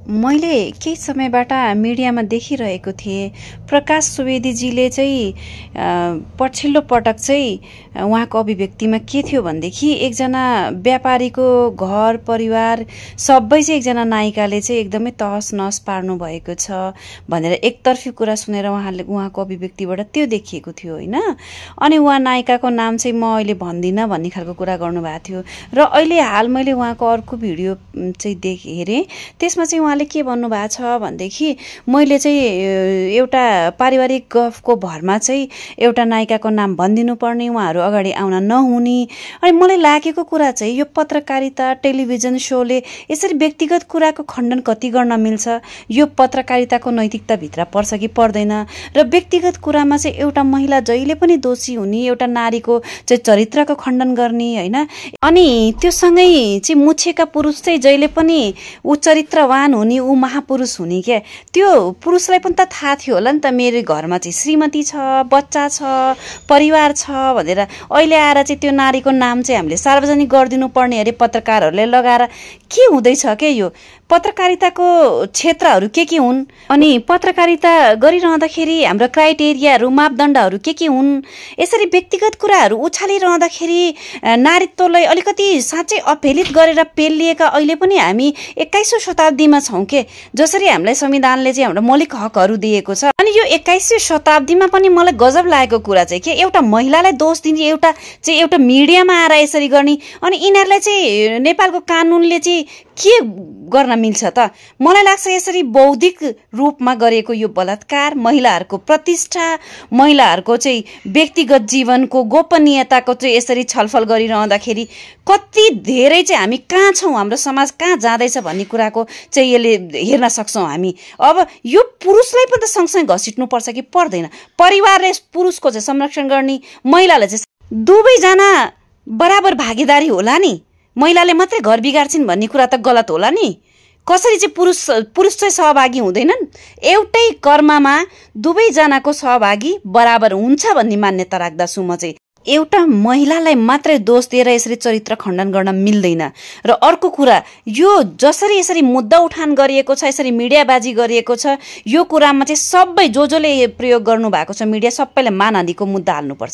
मैले केही समयबाट मिडियामा देखिरहेको थिएँ प्रकाश सुवेदीजीले चाहिँ पछिल्लो पटक चाहिँ उहाँको अभिव्यक्तिमा के थियो भनेदेखि एकजना व्यापारीको घर परिवार सबै चाहिँ एकजना नायिकाले चाहिँ एकदमै तहस नहस पार्नु भएको छ भनेर एकतर्फी कुरा सुनेर उहाँको अभिव्यक्तिबाट त्यो देखिएको थियो हैन। अनि उहाँ नायिकाको नाम चाहिँ म अहिले भन्दिनँ भन्ने खालको कुरा गर्नुभएको थियो र अहिले हाल मैले उहाँको अर्को भिडियो चाहिँ हेरेँ त्यसमा चाहिँ उहाँले के भन्नुभएको छ भनेदेखि मैले चाहिँ एउटा पारिवारिक गफको भरमा चाहिँ एउटा नायिकाको नाम भनिदिनु पर्ने उहाँहरू अगाडि आउन नहुने। अनि मलाई लागेको कुरा चाहिँ यो पत्रकारिता टेलिभिजन शोले यसरी व्यक्तिगत कुराको खण्डन कति गर्न मिल्छ, यो पत्रकारिताको नैतिकताभित्र पर्छ कि पर्दैन र व्यक्तिगत कुरामा चाहिँ एउटा महिला जहिले पनि दोषी हुने, एउटा नारीको चाहिँ चरित्रको खण्डन गर्ने हैन। अनि त्यो सँगै चाहिँ मुछेका पुरुष चाहिँ जहिले पनि ऊ चरित्रवान हुने, ऊ महापुरुष हुने क्या। त्यो पुरुषलाई पनि त थाहा थियो होला नि त मेरो घरमा चाहिँ श्रीमती छ, बच्चा छ, परिवार छ भनेर। अहिले आएर चाहिँ त्यो नारीको नाम चाहिँ हामीले सार्वजनिक गरिदिनु पर्ने अरे पत्रकारहरूले लगाएर के हुँदैछ के यो पत्रकारिताको क्षेत्रहरू के हुन् अनि पत्रकारिता गरिरहँदाखेरि हाम्रो क्राइटेरियाहरू मापदण्डहरू के हुन्। यसरी व्यक्तिगत कुराहरू उछालिरहँदाखेरि नारीत्वलाई अलिकति साँच्चै अपहेलित गरेर पेलिएका अहिले पनि हामी 21औं शताब्दीमा छौँ के, जसरी हामीलाई संविधानले चाहिँ हाम्रो मौलिक हकहरू दिएको छ। अनि यो 21औं शताब्दीमा पनि मलाई गजब लागेको कुरा चाहिँ के एउटा महिलालाई दोष दिने, एउटा मिडियामा आएर यसरी गर्ने। अनि यिनीहरूलाई चाहिँ नेपालको कानुनले चाहिँ के गर्न मिल्छ त? मलाई लाग्छ यसरी बौद्धिक रूपमा गरेको यो बलात्कार, महिलाहरूको प्रतिष्ठा, महिलाहरूको चाहिँ व्यक्तिगत जीवनको गोपनीयताको चाहिँ यसरी छलफल गरिरहँदाखेरि कति धेरै चाहिँ हामी कहाँ छौँ, हाम्रो समाज कहाँ जाँदैछ भन्ने कुराको चाहिँ यसले हेर्न सक्छौँ हामी। अब यो पुरुषलाई पनि त सँगसँगै घसिट्नुपर्छ कि पर्दैन? परिवारले पुरुषको चाहिँ संरक्षण गर्ने, महिलाले चाहिँ दुवैजना बराबर भागीदारी होला नि। महिलाले मात्रै घर बिगार्छिन् भन्ने कुरा त गलत होला नि। कसरी चाहिँ पुरुष चाहिँ सहभागी हुँदैनन्? एउटै कर्ममा दुवैजनाको सहभागी बराबर हुन्छ भन्ने मान्यता राख्दछु म चाहिँ। एउटा महिलालाई मात्रै दोष दिएर यसरी चरित्र खण्डन गर्न मिल्दैन। र अर्को कुरा, यो जसरी यसरी मुद्दा उठान गरिएको छ, यसरी मिडियाबाजी गरिएको छ, यो कुरामा चाहिँ सबै जसले प्रयोग गर्नु भएको छ मिडिया सबैले मानहानिको मुद्दा हाल्नुपर्छ।